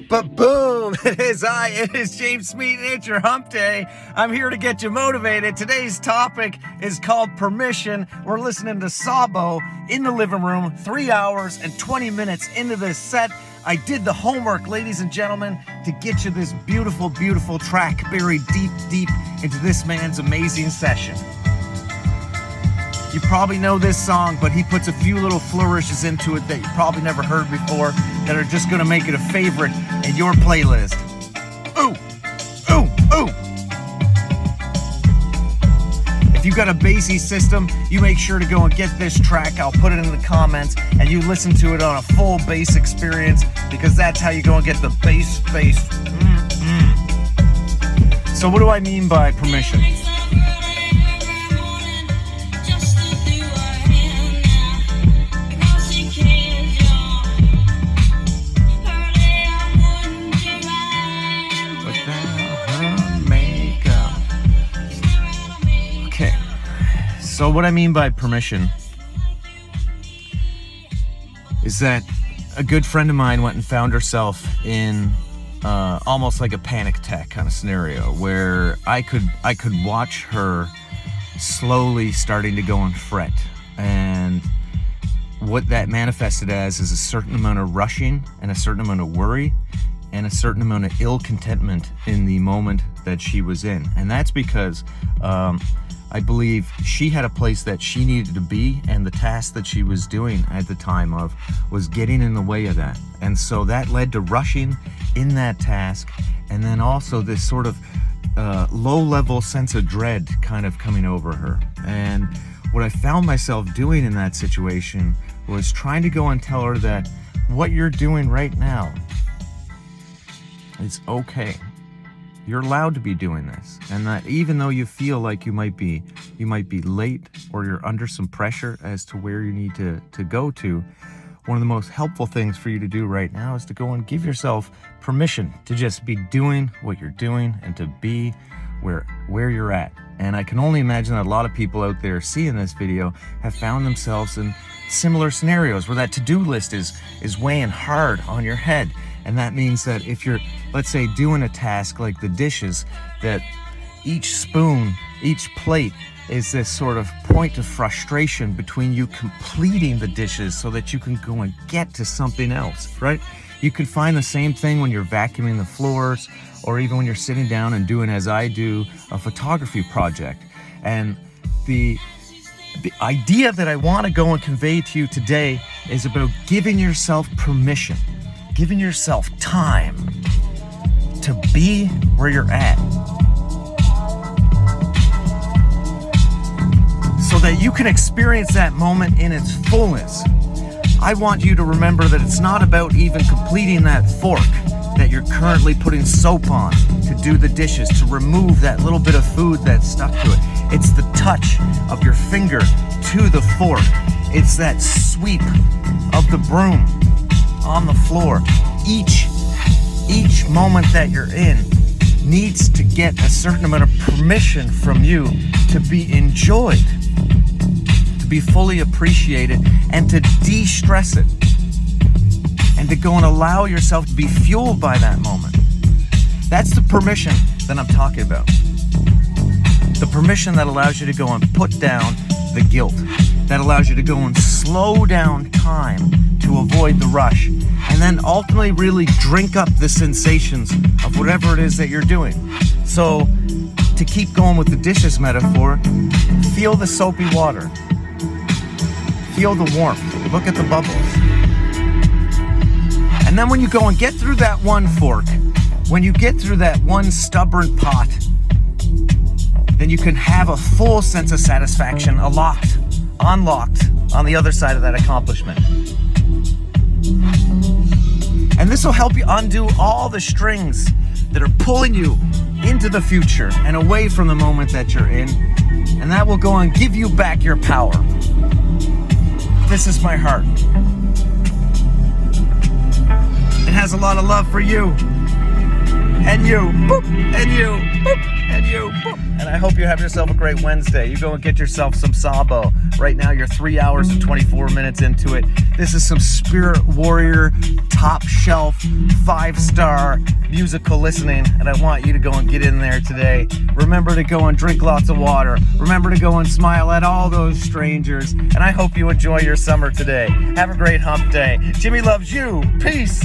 But boom, it is James Smeet, and it's your hump day. I'm here to get you motivated. Today's topic is called permission. We're listening to Sabo in the living room, 3 hours and 20 minutes into this set. I did the homework, ladies and gentlemen, to get you this beautiful, beautiful track buried deep, deep into this man's amazing session. You probably know this song, but he puts a few little flourishes into it that you probably never heard before that are just gonna make it a favorite in your playlist. Ooh, ooh, ooh. If you got a bassy system, you make sure to go and get this track. I'll put it in the comments, and you listen to it on a full bass experience, because that's how you go and get the bass. So what do I mean by permission? So what I mean by permission is that a good friend of mine went and found herself in almost like a panic attack kind of scenario where I could watch her slowly starting to go and fret, and what that manifested as is a certain amount of rushing and a certain amount of worry and a certain amount of ill contentment in the moment that she was in. And that's because I believe she had a place that she needed to be, and the task that she was doing at the time was getting in the way of that. And so that led to rushing in that task, and then also this sort of low-level sense of dread kind of coming over her. And what I found myself doing in that situation was trying to go and tell her that what you're doing right now is okay. You're allowed to be doing this, and that even though you feel like you might be late, or you're under some pressure as to where you need to go to, one of the most helpful things for you to do right now is to go and give yourself permission to just be doing what you're doing and to be where you're at. And I can only imagine that a lot of people out there seeing this video have found themselves in similar scenarios where that to-do list is weighing hard on your head. And that means that if you're, let's say, doing a task like the dishes, that each spoon, each plate is this sort of point of frustration between you completing the dishes so that you can go and get to something else, right? You can find the same thing when you're vacuuming the floors, or even when you're sitting down and doing, as I do, a photography project. And the idea that I want to go and convey to you today is about giving yourself permission, giving yourself time to be where you're at, so that you can experience that moment in its fullness. I want you to remember that it's not about even completing that fork that you're currently putting soap on to do the dishes, to remove that little bit of food that's stuck to it. It's the touch of your finger to the fork. It's that sweep of the broom on the floor. Each moment that you're in needs to get a certain amount of permission from you to be enjoyed, to be fully appreciated, and to de-stress it, and to go and allow yourself to be fueled by that moment. That's the permission that I'm talking about. The permission that allows you to go and put down the guilt, that allows you to go and slow down time to avoid the rush, and then ultimately really drink up the sensations of whatever it is that you're doing. So, to keep going with the dishes metaphor, feel the soapy water. Feel the warmth. Look at the bubbles. And then when you go and get through that one fork, when you get through that one stubborn pot, then you can have a full sense of satisfaction unlocked on the other side of that accomplishment. And this will help you undo all the strings that are pulling you into the future and away from the moment that you're in. And that will go and give you back your power. This is my heart. It has a lot of love for you. and you, boop, and you, boop, and you, boop. And I hope you have yourself a great Wednesday. You go and get yourself some Sabo. Right now, you're 3 hours and 24 minutes into it. This is some Spirit Warrior, top shelf, 5-star musical listening, and I want you to go and get in there today. Remember to go and drink lots of water. Remember to go and smile at all those strangers, and I hope you enjoy your summer today. Have a great hump day. Jimmy loves you. Peace.